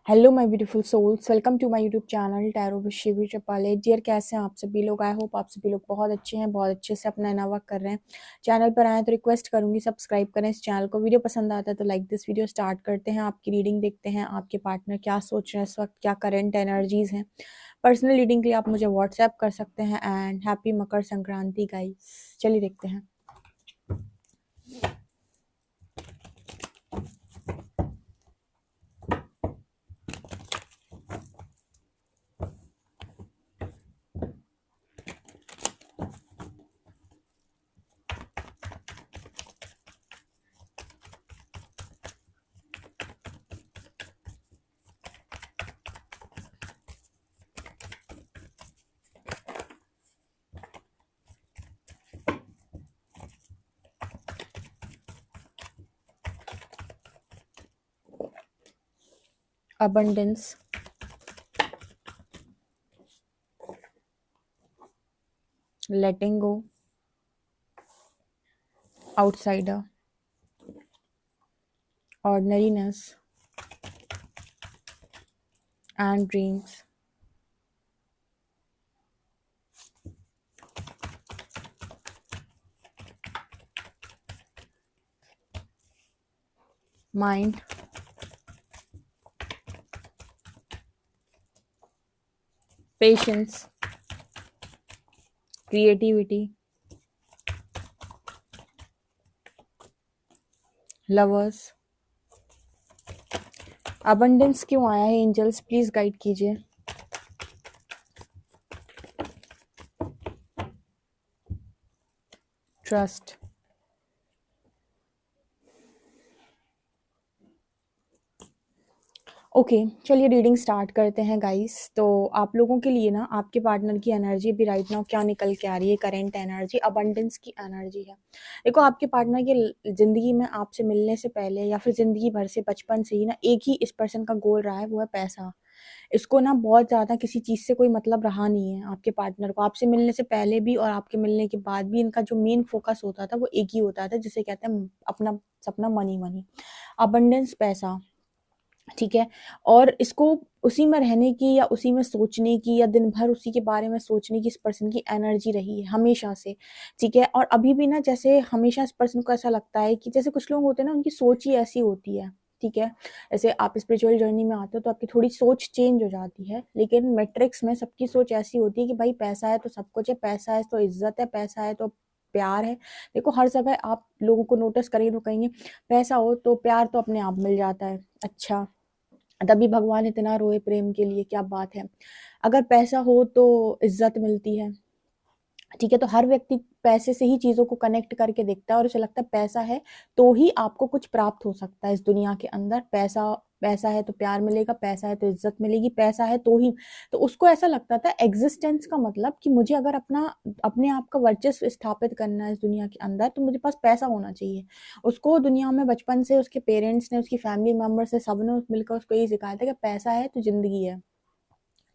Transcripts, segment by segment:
Hello my beautiful souls, welcome to my YouTube channel tarot with Shivi Chapale. Dear, कैसे हैं आप सभी लोग? आई होप आप सभी लोग बहुत अच्छे हैं, बहुत अच्छे से अपना नया वर्क कर रहे हैं। चैनल पर आए तो रिक्वेस्ट करूंगी सब्सक्राइब करें इस चैनल को। वीडियो पसंद आता है तो लाइक दिस वीडियो। स्टार्ट करते हैं, आपकी रीडिंग देखते हैं। आपके पार्टनर क्या सोच रहे हैं इस वक्त, क्या करेंट एनर्जीज हैं। पर्सनल रीडिंग के लिए आप मुझे व्हाट्सएप कर सकते हैं। And happy Makar Sankranti guys. चलिए देखते हैं। Abundance, letting go, outsider, ordinariness and dreams, mind, patience, creativity, lovers। Abundance क्यों आया है? एंजल्स प्लीज गाइड कीजिए। ट्रस्ट। ओके, चलिए रीडिंग स्टार्ट करते हैं गाइस। तो आप लोगों के लिए ना, आपके पार्टनर की एनर्जी भी राइट नाउ क्या निकल के आ रही है? करेंट एनर्जी अबंडेंस की एनर्जी है। देखो, आपके पार्टनर की ज़िंदगी में आपसे मिलने से पहले या फिर ज़िंदगी भर से, बचपन से ही ना, एक ही इस पर्सन का गोल रहा है, वो है पैसा। इसको ना बहुत ज़्यादा किसी चीज़ से कोई मतलब रहा नहीं है। आपके पार्टनर को आपसे मिलने से पहले भी और आपके मिलने के बाद भी इनका जो मेन फोकस होता था वो एक ही होता था, जिसे कहते हैं अपना सपना, मनी मनी, अबंडेंस, पैसा। ठीक है। और इसको उसी में रहने की या उसी में सोचने की या दिन भर उसी के बारे में सोचने की इस पर्सन की एनर्जी रही है हमेशा से। ठीक है। और अभी भी ना, जैसे हमेशा इस पर्सन को ऐसा लगता है कि जैसे कुछ लोग होते हैं ना, उनकी सोच ही ऐसी होती है। ठीक है। जैसे आप स्पिरिचुअल जर्नी में आते हो तो आपकी थोड़ी सोच चेंज हो जाती है, लेकिन मैट्रिक्स में सबकी सोच ऐसी होती है कि भाई पैसा है तो सब कुछ है, पैसा है तो इज्जत है, पैसा है तो प्यार है। देखो, हर जगह आप लोगों को नोटिस करेंगे तो कहेंगे पैसा हो तो प्यार तो अपने आप मिल जाता है। अच्छा, तभी भगवान इतना रोए प्रेम के लिए, क्या बात है। अगर पैसा हो तो इज्जत मिलती है। ठीक है। तो हर व्यक्ति पैसे से ही चीजों को कनेक्ट करके देखता है और उसे लगता है पैसा है तो ही आपको कुछ प्राप्त हो सकता है इस दुनिया के अंदर। पैसा, पैसा है तो प्यार मिलेगा, पैसा है तो इज्जत मिलेगी, पैसा है तो ही। तो उसको ऐसा लगता था एग्जिस्टेंस का मतलब कि मुझे अगर अपना अपने आप का वर्चस्व स्थापित करना है इस दुनिया के अंदर तो मुझे पास पैसा होना चाहिए। उसको दुनिया में बचपन से उसके पेरेंट्स ने, उसकी फैमिली मेंबर से, सबने मिलकर उसको यही सिखाया था कि पैसा है तो जिंदगी है।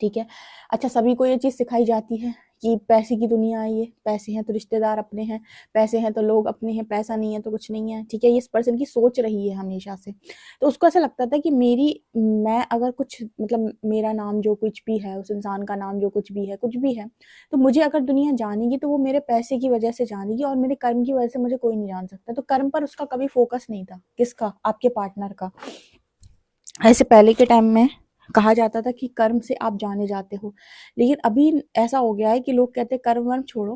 ठीक है। अच्छा, सभी को ये चीज़ सिखाई जाती है कि पैसे की दुनिया है, ये पैसे हैं तो रिश्तेदार अपने हैं, पैसे हैं तो लोग अपने हैं, पैसा नहीं है तो कुछ नहीं है। ठीक है। ये इस पर्सन की सोच रही है हमेशा से। तो उसको ऐसा लगता था कि मैं अगर कुछ, मतलब मेरा नाम जो कुछ भी है, उस इंसान का नाम जो कुछ भी है, कुछ भी है, तो मुझे अगर दुनिया जानेगी तो वो मेरे पैसे की वजह से जानेगी और मेरे कर्म की वजह से मुझे कोई नहीं जान सकता। तो कर्म पर उसका कभी फोकस नहीं था। किसका? आपके पार्टनर का। ऐसे पहले के टाइम में कहा जाता था कि कर्म से आप जाने जाते हो, लेकिन अभी ऐसा हो गया है कि लोग कहते हैं कर्म वर्म छोड़ो।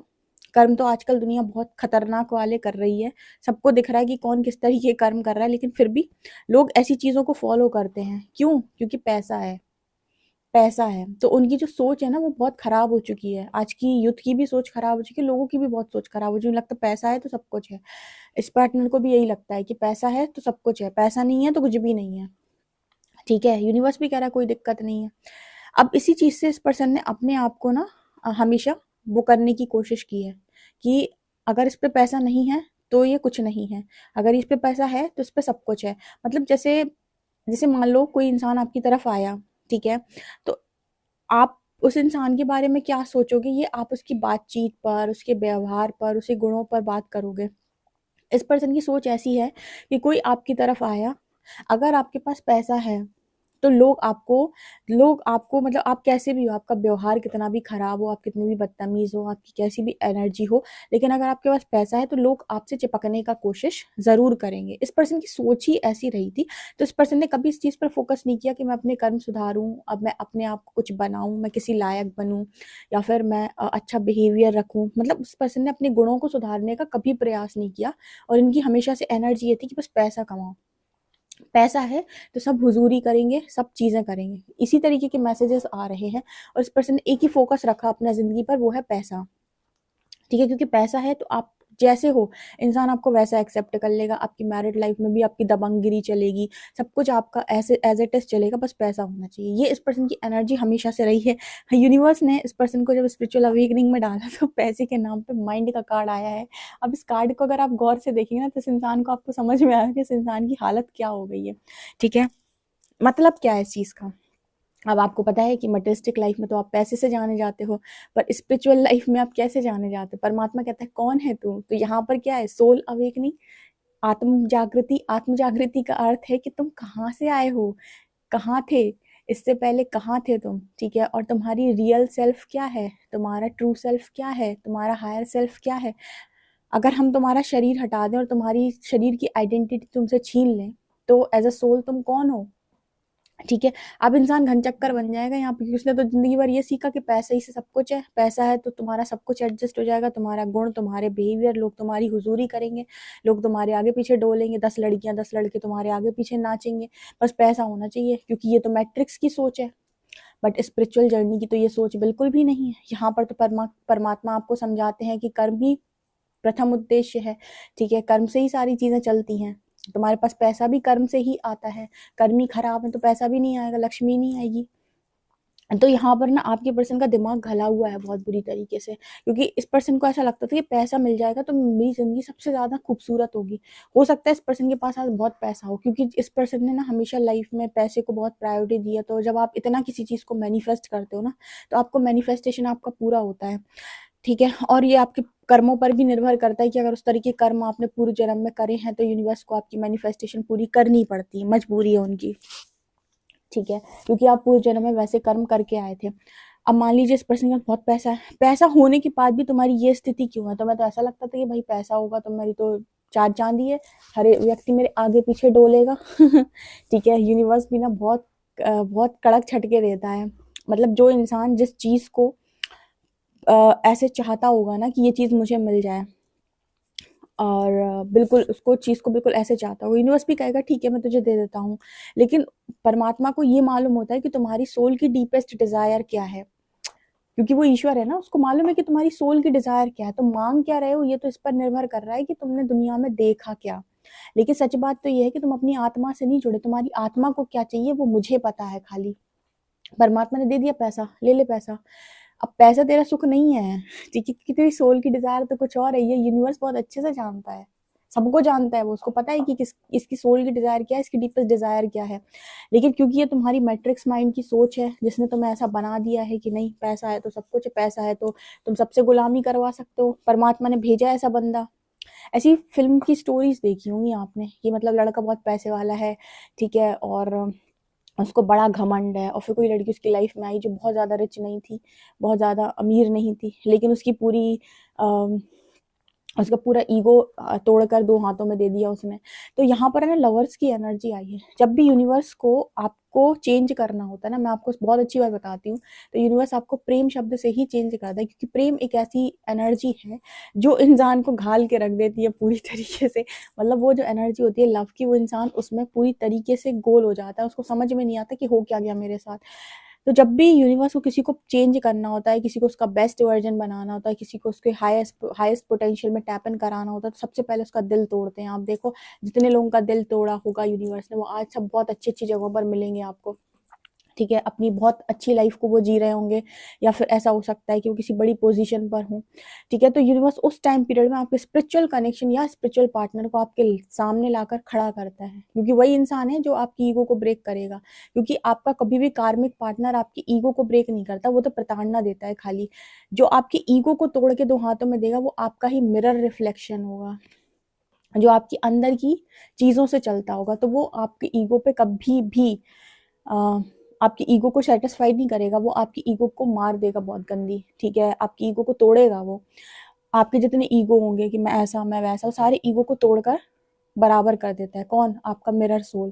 कर्म तो आजकल दुनिया बहुत खतरनाक वाले कर रही है। सबको दिख रहा है कि कौन किस तरीके के कर्म कर रहा है, लेकिन फिर भी लोग ऐसी चीजों को फॉलो करते हैं। क्यों? क्योंकि पैसा है। पैसा है तो उनकी जो सोच है ना, वो बहुत खराब हो चुकी है। आज की यूथ की भी सोच खराब हो चुकी है, लोगों की भी बहुत सोच खराब हो चुकी है। लगता है पैसा है तो सब कुछ है। इस पार्टनर को भी यही लगता है कि पैसा है तो सब कुछ है, पैसा नहीं है तो कुछ भी नहीं है। ठीक है। यूनिवर्स भी कह रहा है कोई दिक्कत नहीं है। अब इसी चीज से इस पर्सन ने अपने आप को ना हमेशा वो करने की कोशिश की है कि अगर इस पे पैसा नहीं है तो ये कुछ नहीं है, अगर इस पे पैसा है तो इस पे सब कुछ है। मतलब जैसे जैसे मान लो कोई इंसान आपकी तरफ आया। ठीक है। तो आप उस इंसान के बारे में क्या सोचोगे, ये आप उसकी बातचीत पर, उसके व्यवहार पर, उसके गुणों पर बात करोगे। इस पर्सन की सोच ऐसी है कि कोई आपकी तरफ आया, अगर आपके पास पैसा है तो लोग आपको मतलब आप कैसे भी हो, आपका व्यवहार कितना भी खराब हो, आप कितने भी बदतमीज़ हो, आपकी कैसी भी एनर्जी हो, लेकिन अगर आपके पास पैसा है तो लोग आपसे चिपकने का कोशिश ज़रूर करेंगे। इस पर्सन की सोच ही ऐसी रही थी, तो इस पर्सन ने कभी इस चीज़ पर फ़ोकस नहीं किया कि मैं अपने कर्म सुधारूँ, अब मैं अपने आप को कुछ बनाऊँ, मैं किसी लायक बनूँ या फिर मैं अच्छा बिहेवियर रखूँ। मतलब उस पर्सन ने अपने गुणों को सुधारने का कभी प्रयास नहीं किया और इनकी हमेशा से एनर्जी ये थी कि बस पैसा कमाओ। पैसा है तो सब हुजूरी करेंगे, सब चीज़ें करेंगे। इसी तरीके के मैसेजेस आ रहे हैं और इस पर्सन ने एक ही फ़ोकस रखा अपना ज़िंदगी पर, वो है पैसा। ठीक है, क्योंकि पैसा है तो आप जैसे हो, इंसान आपको वैसा एक्सेप्ट कर लेगा, आपकी मैरिड लाइफ में भी आपकी दबंगगिरी चलेगी, सब कुछ आपका ऐसे एज़ इट इज़ चलेगा, बस पैसा होना चाहिए। ये इस पर्सन की एनर्जी हमेशा से रही है। यूनिवर्स ने इस पर्सन को जब स्पिरिचुअल अवेकनिंग में डाला तो पैसे के नाम पे माइंड का कार्ड आया है। अब इस कार्ड को अगर आप गौर से देखेंगे ना तो इस इंसान को आपको समझ में आएगा कि इस इंसान की हालत क्या हो गई है। ठीक है? मतलब क्या है इस चीज़ का? अब आपको पता है कि मटेरियलिस्टिक लाइफ में तो आप पैसे से जाने जाते हो, पर स्पिरिचुअल लाइफ में आप कैसे जाने जाते हो? परमात्मा कहता है कौन है तू? तो यहाँ पर क्या है, सोल अवेकनिंग, आत्म जागृति। आत्म जागृति का अर्थ है कि तुम कहाँ से आए हो, कहाँ थे, इससे पहले कहाँ थे तुम, ठीक है? और तुम्हारी रियल सेल्फ क्या है, तुम्हारा ट्रू सेल्फ क्या है, तुम्हारा हायर सेल्फ क्या है। अगर हम तुम्हारा शरीर हटा दें और तुम्हारी शरीर की आइडेंटिटी तुमसे छीन लें, तो एज अ सोल तुम कौन हो? ठीक है, अब इंसान घनचक्कर बन जाएगा यहाँ पे, क्योंकि उसने तो ज़िंदगी भर ये सीखा कि पैसे ही से सब कुछ है, पैसा है तो तुम्हारा सब कुछ एडजस्ट हो जाएगा, तुम्हारा गुण, तुम्हारे बिहेवियर, लोग तुम्हारी हुज़ूरी करेंगे, लोग तुम्हारे आगे-पीछे डोलेंगे, 10 लड़कियाँ, 10 लड़के तुम्हारे आगे-पीछे नाचेंगे, बस पैसा होना चाहिए, क्योंकि ये तो मैट्रिक्स की सोच है। बट स्पिरिचुअल जर्नी की तो ये सोच बिल्कुल भी नहीं है। यहाँ पर तो परमात्मा आपको समझाते हैं कि कर्म ही प्रथम उद्देश्य है, ठीक है? कर्म से ही सारी चीज़ें चलती हैं। तुम्हारे पास पैसा भी कर्म से ही आता है, कर्म ही खराब है तो पैसा भी नहीं आएगा, लक्ष्मी नहीं आएगी। तो यहाँ पर ना आपके पर्सन का दिमाग घला हुआ है बहुत बुरी तरीके से, क्योंकि इस पर्सन को ऐसा लगता था कि पैसा मिल जाएगा तो मेरी ज़िंदगी सबसे ज़्यादा खूबसूरत होगी। हो सकता है इस पर्सन के पास आज बहुत पैसा हो, क्योंकि इस पर्सन ने ना हमेशा लाइफ में पैसे को बहुत प्रायोरिटी दी है। तो जब आप इतना किसी चीज़ को मैनिफेस्ट करते हो ना, तो आपको मैनिफेस्टेशन आपका पूरा होता है। ठीक है? और ये आपके कर्मों पर भी निर्भर करता है कि अगर उस तरीके के कर्म आपने पूर्व जन्म में करे हैं तो यूनिवर्स को आपकी मैनिफेस्टेशन पूरी करनी पड़ती है, मजबूरी है उनकी। ठीक है? क्योंकि आप पूर्व जन्म में वैसे कर्म करके आए थे। अब मान लीजिए इस पर्सन के पास बहुत पैसा है, पैसा होने के बाद भी तुम्हारी ये स्थिति क्यों है? तुम्हें तो ऐसा लगता था कि भाई पैसा होगा तो मेरी तो चार चाँदी है, हर एक व्यक्ति मेरे आगे-पीछे डोलेगा। ठीक है? यूनिवर्स भी ना बहुत कड़क झटके देता है। मतलब जो इंसान जिस चीज़ को ऐसे चाहता होगा ना कि ये चीज़ मुझे मिल जाए और बिल्कुल उसको चीज़ को बिल्कुल ऐसे चाहता हो, यूनिवर्स भी कहेगा ठीक है मैं तुझे दे देता हूँ। लेकिन परमात्मा को ये मालूम होता है कि तुम्हारी सोल की डीपेस्ट डिज़ायर क्या है, क्योंकि वो ईश्वर है ना, उसको मालूम है कि तुम्हारी सोल की डिज़ायर क्या है, तुम माँग क्या रहे हो ये तो इस पर निर्भर कर रहा है कि तुमने दुनिया में देखा क्या। लेकिन सच बात तो ये है कि तुम अपनी आत्मा से नहीं जुड़े, तुम्हारी आत्मा को क्या चाहिए वो मुझे पता है खाली। परमात्मा ने दे दिया पैसा, ले ले पैसा। अब पैसा तेरा सुख नहीं है, ठीक है? क्योंकि तेरी सोल की डिज़ायर तो कुछ और है, ये यूनिवर्स बहुत अच्छे से जानता है। सबको जानता है वो, उसको पता है कि इसकी सोल की डिज़ायर क्या है, इसकी डीपेस्ट डिज़ायर क्या है। लेकिन क्योंकि ये तुम्हारी मैट्रिक्स माइंड की सोच है, जिसने तुम्हें ऐसा बना दिया है कि नहीं पैसा है तो सब कुछ है, पैसा है तो तुम सबसे गुलामी करवा सकते हो। परमात्मा ने भेजा ऐसा बंदा। ऐसी फ़िल्म की स्टोरीज़ देखी होंगी आपने कि मतलब लड़का बहुत पैसे वाला है, ठीक है? और उसको बड़ा घमंड है और फिर कोई लड़की उसकी लाइफ में आई जो बहुत ज़्यादा रिच नहीं थी, बहुत ज़्यादा अमीर नहीं थी, लेकिन उसकी पूरी अ, उसका पूरा ईगो तोड़कर 2 हाथों में दे दिया उसने। तो यहाँ पर है ना लवर्स की एनर्जी आई है। जब भी यूनिवर्स को आपको चेंज करना होता है ना, मैं आपको बहुत अच्छी बात बताती हूँ, तो यूनिवर्स आपको प्रेम शब्द से ही चेंज करता है, क्योंकि प्रेम एक ऐसी एनर्जी है जो इंसान को घाल के रख देती है पूरी तरीके से। मतलब वो जो एनर्जी होती है लव की, वो इंसान उसमें पूरी तरीके से गोल हो जाता है, उसको समझ में नहीं आता कि हो क्या गया मेरे साथ। तो जब भी यूनिवर्स को किसी को चेंज करना होता है, किसी को उसका बेस्ट वर्जन बनाना होता है, किसी को उसके हाईएस्ट हाईएस्ट पोटेंशियल में टैप इन कराना होता है, तो सबसे पहले उसका दिल तोड़ते हैं। आप देखो जितने लोगों का दिल तोड़ा होगा यूनिवर्स ने, वो आज सब बहुत अच्छी-अच्छी जगहों पर मिलेंगे आपको। ठीक है, अपनी बहुत अच्छी लाइफ को वो जी रहे होंगे, या फिर ऐसा हो सकता है कि वो किसी बड़ी पोजीशन पर हों। ठीक है, तो यूनिवर्स उस टाइम पीरियड में आपके स्पिरिचुअल कनेक्शन या स्पिरिचुअल पार्टनर को आपके सामने लाकर खड़ा करता है, क्योंकि वही इंसान है जो आपकी ईगो को ब्रेक करेगा। क्योंकि आपका कभी भी कार्मिक पार्टनर आपकी ईगो को ब्रेक नहीं करता, वो तो प्रताड़ना देता है खाली। जो आपकी ईगो को तोड़ के 2 हाथों में देगा वो आपका ही मिरर रिफ्लेक्शन होगा, जो आपकी अंदर की चीज़ों से चलता होगा, तो वो आपकी ईगो पे कभी भी आपकी ईगो को सैटिस्फाइड नहीं करेगा, वो आपकी ईगो को मार देगा बहुत गंदी, ठीक है? आपकी ईगो को तोड़ेगा वो। आपके जितने ईगो होंगे कि मैं ऐसा, मैं वैसा, वो सारे ईगो को तोड़कर बराबर कर देता है। कौन? आपका मिरर सोल,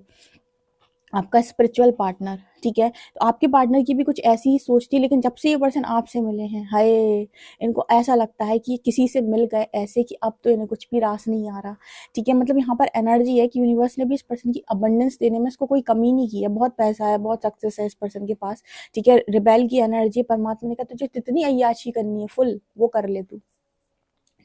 आपका स्पिरिचुअल पार्टनर, ठीक है? तो आपके पार्टनर की भी कुछ ऐसी ही सोच थी, लेकिन जब से ये पर्सन आपसे मिले हैं, हाय! इनको ऐसा लगता है कि किसी से मिल गए ऐसे कि अब तो इन्हें कुछ भी रास नहीं आ रहा, ठीक है? मतलब यहाँ पर एनर्जी है कि यूनिवर्स ने भी इस पर्सन की अबंडेंस देने में इसको कोई कमी नहीं की है। बहुत पैसा है, बहुत सक्सेस है इस पर्सन के पास, ठीक है? रिबेल की एनर्जी है। परमात्मा ने कहा तुझे जितनी अय्याशी करनी है फुल, वो कर ले तू,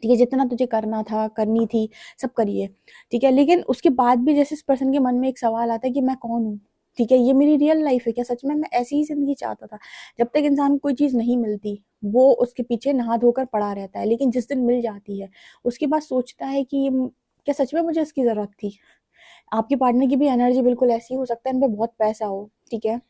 ठीक है? जितना तुझे करना था, करनी थी, सब करिए, ठीक है? लेकिन उसके बाद भी जैसे इस पर्सन के मन में एक सवाल आता है कि मैं कौन हूँ? ठीक है? ये मेरी रियल लाइफ है क्या? सच में मैं ऐसी ही ज़िंदगी चाहता था? जब तक इंसान को कोई चीज़ नहीं मिलती, वो उसके पीछे नहा धोकर पड़ा रहता है, लेकिन जिस दिन मिल जाती है, उसके बाद सोचता है कि क्या सच में मुझे इसकी ज़रूरत थी? आपके पार्टनर की भी एनर्जी बिल्कुल ऐसी हो सकता है इन पे बहुत पैसा हो, ठीक है?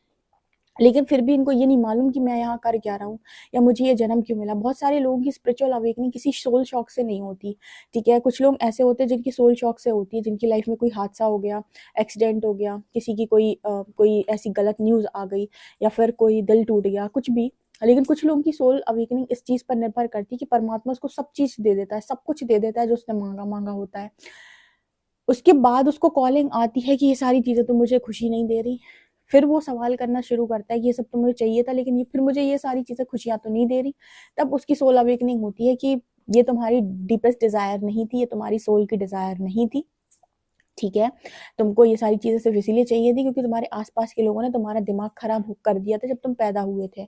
लेकिन फिर भी इनको ये नहीं मालूम कि मैं यहाँ कर क्या रहा हूँ या मुझे ये जन्म क्यों मिला। बहुत सारे लोगों की स्पिरिचुअल अवेकनिंग किसी सोल शॉक से नहीं होती, ठीक है? कुछ लोग ऐसे होते हैं जिनकी सोल शॉक से होती है, जिनकी लाइफ में कोई हादसा हो गया, एक्सीडेंट हो गया, किसी की कोई ऐसी गलत न्यूज़ आ गई या फिर कोई दिल टूट गया, कुछ भी। लेकिन कुछ लोगों की सोल अवेकनिंग इस चीज़ पर निर्भर करती है कि परमात्मा उसको सब चीज़ दे देता है, सब कुछ दे देता है जो उसने माँगा होता है। उसके बाद उसको कॉलिंग आती है कि ये सारी चीज़ें तो मुझे खुशी नहीं दे रही। फिर वो सवाल करना शुरू करता है कि ये सब तो मुझे चाहिए था, लेकिन ये फिर मुझे ये सारी चीज़ें खुशियाँ तो नहीं दे रही। तब उसकी सोल अवेकनिंग होती है कि ये तुम्हारी डीपेस्ट डिज़ायर नहीं थी, ये तुम्हारी सोल की डिज़ायर नहीं थी, ठीक है? तुमको ये सारी चीज़ें सिर्फ़ इसीलिए चाहिए थी क्योंकि तुम्हारे आस-पास के लोगों ने तुम्हारा दिमाग खराब कर दिया था जब तुम पैदा हुए थे,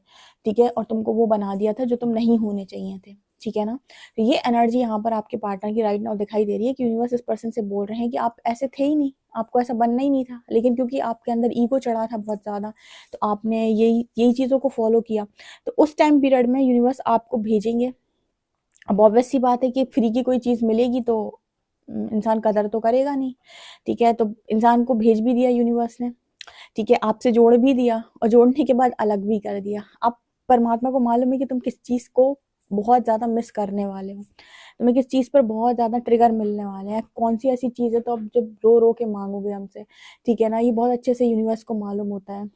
ठीक है? और तुमको वो बना दिया था जो तुम नहीं होने चाहिए थे, ठीक है ना? तो ये एनर्जी यहाँ पर आपके पार्टनर की राइट नाउ दिखाई दे रही है कि यूनिवर्स इस पर्सन से बोल रहे हैं कि आप ऐसे थे ही नहीं, आपको ऐसा बनना ही नहीं था, लेकिन क्योंकि आपके अंदर ईगो चढ़ा था बहुत ज़्यादा, तो आपने यही यही चीज़ों को फ़ॉलो किया। तो उस टाइम पीरियड में यूनिवर्स आपको भेजेंगे। अब ऑब्वियस सी बात है कि फ्री की कोई चीज़ मिलेगी तो इंसान कदर तो करेगा नहीं, ठीक है? तो इंसान को भेज भी दिया यूनिवर्स ने, ठीक है? आपसे जोड़ भी दिया और जोड़ने के बाद अलग भी कर दिया। अब परमात्मा को मालूम है कि तुम किस चीज़ को बहुत ज़्यादा मिस करने वाले हो, तुम्हें किस चीज़ पर बहुत ज़्यादा ट्रिगर मिलने वाले हैं, कौन-सी ऐसी चीज़ है तो अब जब रो-रो के माँगोगे हमसे, ठीक है ना? ये बहुत अच्छे से यूनिवर्स को मालूम होता है।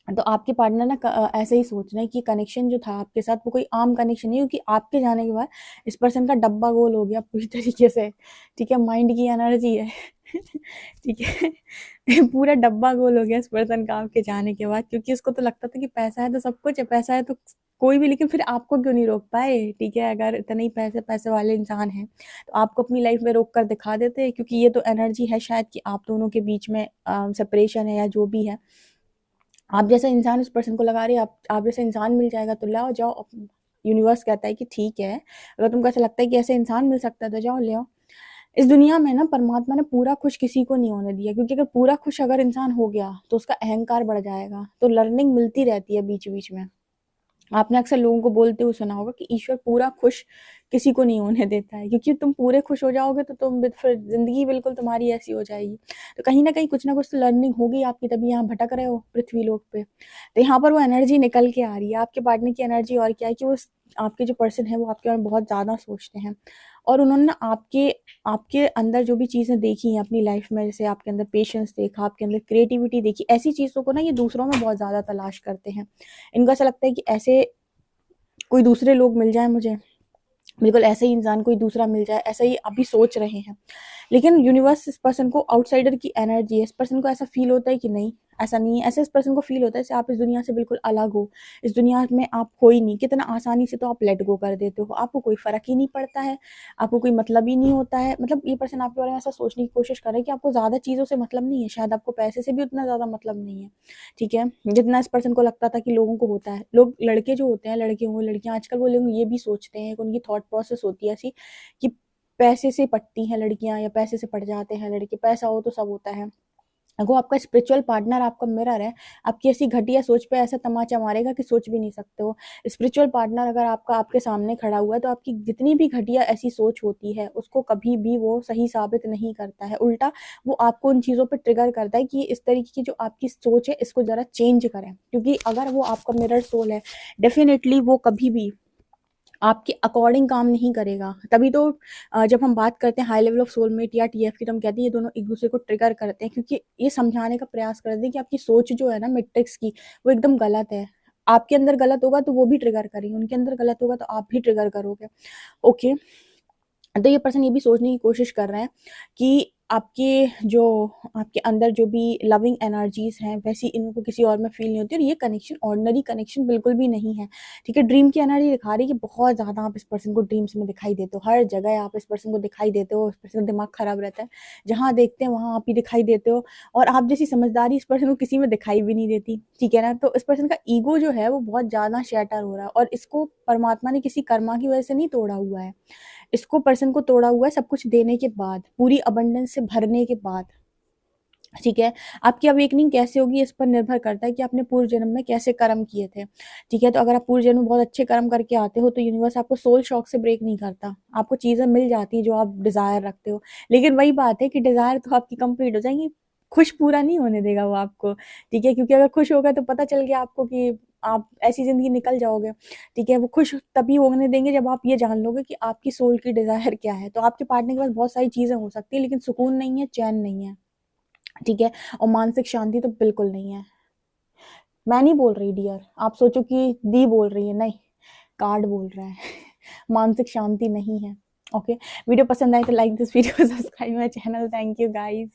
तो आपके पार्टनर ना ऐसे ही सोच रहे हैं कि कनेक्शन जो था आपके साथ वो कोई आम कनेक्शन नहीं, क्योंकि आपके जाने के बाद इस पर्सन का डब्बा गोल हो गया पूरी तरीके से, ठीक है? माइंड की एनर्जी है ठीक है पूरा डब्बा गोल हो गया इस पर्सन का आपके जाने के बाद, क्योंकि उसको तो लगता था कि पैसा है तो सब कुछ है, पैसा है तो कोई भी, लेकिन फिर आपको क्यों नहीं रोक पाए, ठीक है? अगर इतने ही पैसे पैसे वाले इंसान हैं तो आपको अपनी लाइफ में रोक कर दिखा देते, क्योंकि ये तो एनर्जी है शायद कि आप दोनों के बीच में सेपरेशन है या जो भी है। आप जैसा इंसान उस पर्सन को लगा रही है, आप जैसा इंसान मिल जाएगा तो लाओ जाओ। यूनिवर्स कहता है कि ठीक है, अगर तुमको ऐसा लगता है कि ऐसे इंसान मिल सकता है तो जाओ ले आओ। इस दुनिया में ना परमात्मा ने पूरा खुश किसी को नहीं होने दिया, क्योंकि अगर पूरा खुश अगर इंसान हो गया तो उसका अहंकार बढ़ जाएगा। तो लर्निंग मिलती रहती है बीच बीच में। आपने अक्सर लोगों को बोलते हुए सुना होगा कि ईश्वर पूरा खुश किसी को नहीं होने देता है, क्योंकि तुम पूरे खुश हो जाओगे तो फिर जिंदगी बिल्कुल तुम्हारी ऐसी हो जाएगी। तो कहीं ना कुछ तो लर्निंग होगी आपकी, तभी यहाँ भटक रहे हो पृथ्वी लोक पे। तो यहाँ पर वो एनर्जी निकल के आ रही है, आपके पार्टनर की एनर्जी और क्या है कि वो आपके जो पर्सन है वो आपके बारे में बहुत ज़्यादा सोचते हैं, और उन्होंने ना आपके आपके अंदर जो भी चीज़ें देखी हैं अपनी लाइफ में, जैसे आपके अंदर पेशेंस देखा, आपके अंदर क्रिएटिविटी देखी, ऐसी चीज़ों को ना ये दूसरों में बहुत ज़्यादा तलाश करते हैं। इनको ऐसा लगता है कि ऐसे कोई दूसरे लोग मिल जाए मुझे, बिल्कुल ऐसे ही इंसान कोई दूसरा मिल जाए, ऐसा ही अभी सोच रहे हैं। लेकिन यूनिवर्स इस पर्सन को आउटसाइडर की एनर्जी है, इस पर्सन को ऐसा फील होता है कि नहीं, ऐसा नहीं है, ऐसे इस पर्सन को फील होता है जैसे आप इस दुनिया से बिल्कुल अलग हो, इस दुनिया में आप हो ही नहीं। कितना आसानी से तो आप लेट गो कर देते हो, आपको कोई फ़र्क ही नहीं पड़ता है, आपको कोई मतलब ही नहीं होता है। मतलब ये पर्सन आपके बारे में ऐसा सोचने की कोशिश कर रहा है कि आपको ज़्यादा चीज़ों से मतलब नहीं है, शायद आपको पैसे से भी उतना ज़्यादा मतलब नहीं है, ठीक है? जितना इस पर्सन को लगता था कि लोगों को होता है। लोग लड़के जो होते हैं, लड़के हों लड़कियाँ, आजकल वो लोग ये भी सोचते हैं, उनकी थॉट प्रोसेस होती है ऐसी कि पैसे से पटती हैं लड़कियाँ या पैसे से पट जाते हैं लड़के, पैसा हो तो सब होता है। अगर आपका स्पिरिचुअल पार्टनर आपका मिरर है, आपकी ऐसी घटिया सोच पे ऐसा तमाचा मारेगा कि सोच भी नहीं सकते हो। स्पिरिचुअल पार्टनर अगर आपका आपके सामने खड़ा हुआ है तो आपकी जितनी भी घटिया ऐसी सोच होती है उसको कभी भी वो सही साबित नहीं करता है। उल्टा वो आपको उन चीज़ों पे ट्रिगर करता है कि इस तरीके की जो आपकी सोच है इसको ज़रा चेंज करें, क्योंकि अगर वो आपका मिरर सोल है, डेफ़िनेटली वो कभी भी आपके अकॉर्डिंग काम नहीं करेगा। तभी तो जब हम बात करते हैं हाई लेवल ऑफ सोलमेट या टीएफ की, तो हम कहते हैं ये दोनों एक दूसरे को ट्रिगर करते हैं, क्योंकि ये समझाने का प्रयास करते हैं कि आपकी सोच जो है ना मैट्रिक्स की, वो एकदम गलत है। आपके अंदर गलत होगा तो वो भी ट्रिगर करेंगे, उनके अंदर गलत होगा तो आप भी ट्रिगर करोगे। ओके, तो ये पर्सन ये भी सोचने की कोशिश कर रहे हैं कि आपके अंदर जो भी लविंग एनर्जीज हैं वैसी इनको किसी और में फील नहीं होती, और ये कनेक्शन ऑर्डिनरी कनेक्शन बिल्कुल भी नहीं है। ठीक है, ड्रीम की एनर्जी दिखा रही है कि बहुत ज़्यादा आप इस पर्सन को ड्रीम्स में दिखाई देते हो, हर जगह आप इस पर्सन को दिखाई देते हो, इस पर्सन का दिमाग खराब रहता है, जहाँ देखते हैं वहाँ आप ही दिखाई देते हो, और आप जैसी समझदारी इस पर्सन को किसी में दिखाई भी नहीं देती। ठीक है ना, तो इस पर्सन का ईगो जो है वो बहुत ज़्यादा शैटर हो रहा है, और इसको परमात्मा ने किसी कर्मा की वजह से नहीं तोड़ा हुआ है, इसको पर्सन को तोड़ा हुआ है सब कुछ देने के बाद, पूरी अबंडेंस से भरने के बाद। ठीक है, आपकी अवेकनिंग कैसे होगी इस पर निर्भर करता है कि आपने पूर्व जन्म में कैसे कर्म किए थे। ठीक है, तो अगर आप पूर्व जन्म में बहुत अच्छे कर्म करके आते हो तो यूनिवर्स आपको सोल शॉक से ब्रेक नहीं करता, आपको चीज़ें मिल जाती हैं जो आप डिज़ायर रखते हो। लेकिन वही बात है कि डिज़ायर तो आपकी कंप्लीट हो जाएंगी, खुश पूरा नहीं होने देगा वो आपको। ठीक है, क्योंकि अगर खुश होगा तो पता चल गया आपको कि आप ऐसी ज़िंदगी निकल जाओगे। ठीक है, वो खुश तभी होने देंगे जब आप ये जान लोगे कि आपकी सोल की डिज़ायर क्या है। तो आपके पार्टनर के पास बहुत सारी चीज़ें हो सकती हैं, लेकिन सुकून नहीं है, चैन नहीं है। ठीक है, और मानसिक शांति तो बिल्कुल नहीं है। मैं नहीं बोल रही डियर, आप सोचो कि दी बोल रही है, नहीं, कार्ड बोल रहा है। मानसिक शांति नहीं है। ओके, वीडियो पसंद आए तो like this video, subscribe my channel. Thank you guys.